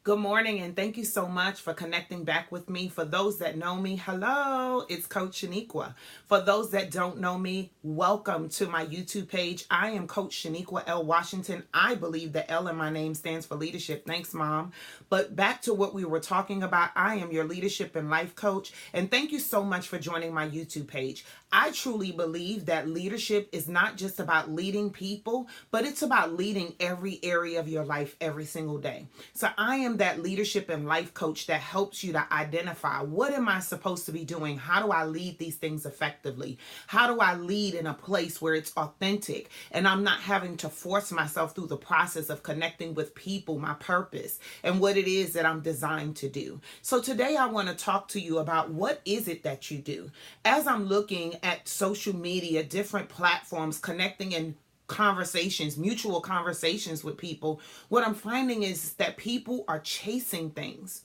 Good morning, and thank you so much for connecting back with me. For those that know me, hello, it's Coach Shaniqua. For those that don't know me, welcome to my YouTube page. I am Coach Shaniqua L. Washington. I believe the L in my name stands for leadership. Thanks, Mom. But back to what we were talking about, I am your leadership and life coach, and thank you so much for joining my YouTube page. I truly believe that leadership is not just about leading people, but it's about leading every area of your life every single day. So I am that leadership and life coach that helps you to identify, what am I supposed to be doing? How do I lead these things effectively? How do I lead in a place where it's authentic and I'm not having to force myself through the process of connecting with people, my purpose, and what it is that I'm designed to do. So today I want to talk to you about what is it that you do. As I'm looking at social media, different platforms, connecting in conversations, mutual conversations with people, what I'm finding is that people are chasing things.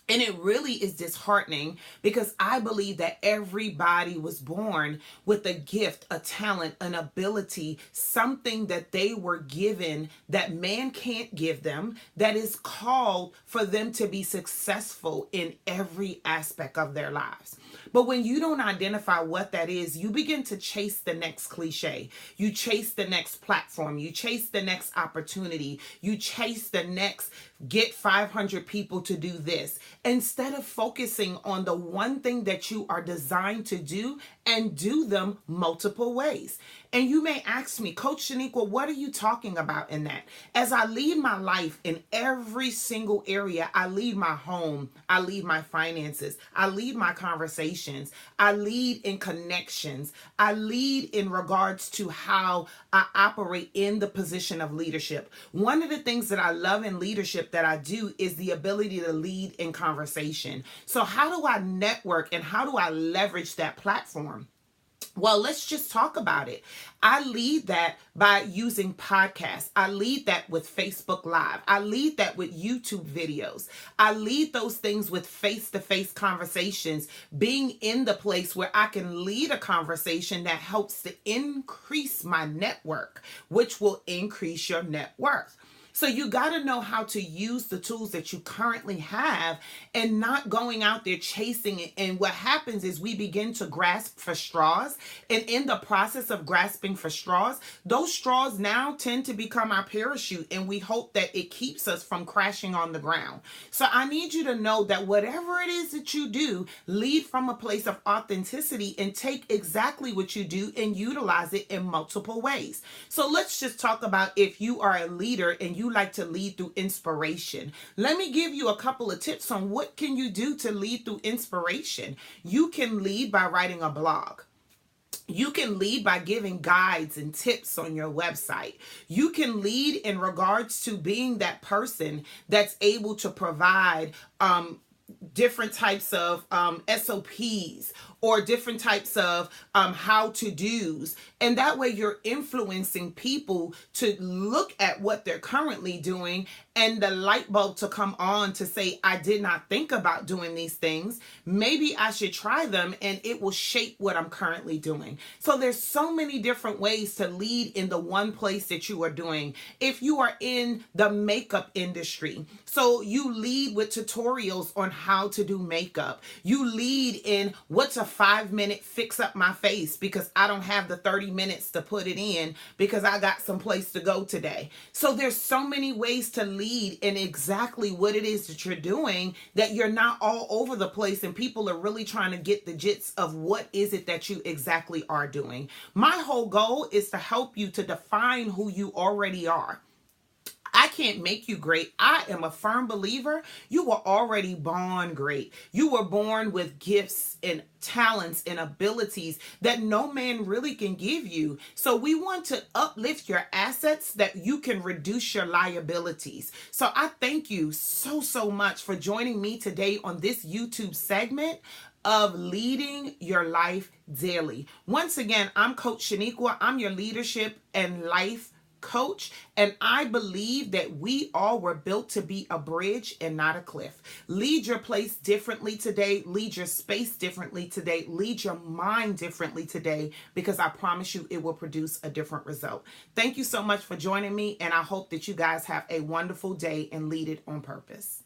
And it really is disheartening because I believe that everybody was born with a gift, a talent, an ability, something that they were given that man can't give them, that is called for them to be successful in every aspect of their lives. But when you don't identify what that is, you begin to chase the next cliche. You chase the next platform. You chase the next opportunity. You chase the next get 500 people to do this, instead of focusing on the one thing that you are designed to do and do them multiple ways. And you may ask me, Coach Shaniqua, what are you talking about in that? As I lead my life in every single area, I lead my home, I lead my finances, I lead my conversations, I lead in connections, I lead in regards to how I operate in the position of leadership. One of the things that I love in leadership that I do is the ability to lead in conversation. So how do I network and how do I leverage that platform? Well, let's just talk about it. I lead that by using podcasts. I lead that with Facebook Live. I lead that with YouTube videos. I lead those things with face-to-face conversations, being in the place where I can lead a conversation that helps to increase my network, which will increase your net worth. So you got to know how to use the tools that you currently have and not going out there chasing it. And what happens is we begin to grasp for straws. And in the process of grasping for straws, those straws now tend to become our parachute. And we hope that it keeps us from crashing on the ground. So I need you to know that whatever it is that you do, lead from a place of authenticity and take exactly what you do and utilize it in multiple ways. So let's just talk about if you are a leader and you like to lead through inspiration. Let me give you a couple of tips on what can you do to lead through inspiration. You can lead by writing a blog. You can lead by giving guides and tips on your website. You can lead in regards to being that person that's able to provide different types of SOPs or different types of how-to-dos. And that way you're influencing people to look at what they're currently doing and the light bulb to come on to say, I did not think about doing these things. Maybe I should try them and it will shape what I'm currently doing. So there's so many different ways to lead in the one place that you are doing. If you are in the makeup industry, so you lead with tutorials on how to do makeup. You lead in what's a 5-minute fix up my face because I don't have the 30 minutes to put it in because I got some place to go today. So there's so many ways to lead in exactly what it is that you're doing, that you're not all over the place and people are really trying to get the gist of what is it that you exactly are doing. My whole goal is to help you to define who you already are. I can't make you great. I am a firm believer. You were already born great. You were born with gifts and talents and abilities that no man really can give you. So we want to uplift your assets that you can reduce your liabilities. So I thank you so much for joining me today on this YouTube segment of Leading Your Life Daily. Once again, I'm Coach Shaniqua. I'm your leadership and life coach, and I believe that we all were built to be a bridge and not a cliff. Lead your place differently today. Lead your space differently today. Lead your mind differently today, because I promise you it will produce a different result. Thank you so much for joining me, and I hope that you guys have a wonderful day and lead it on purpose.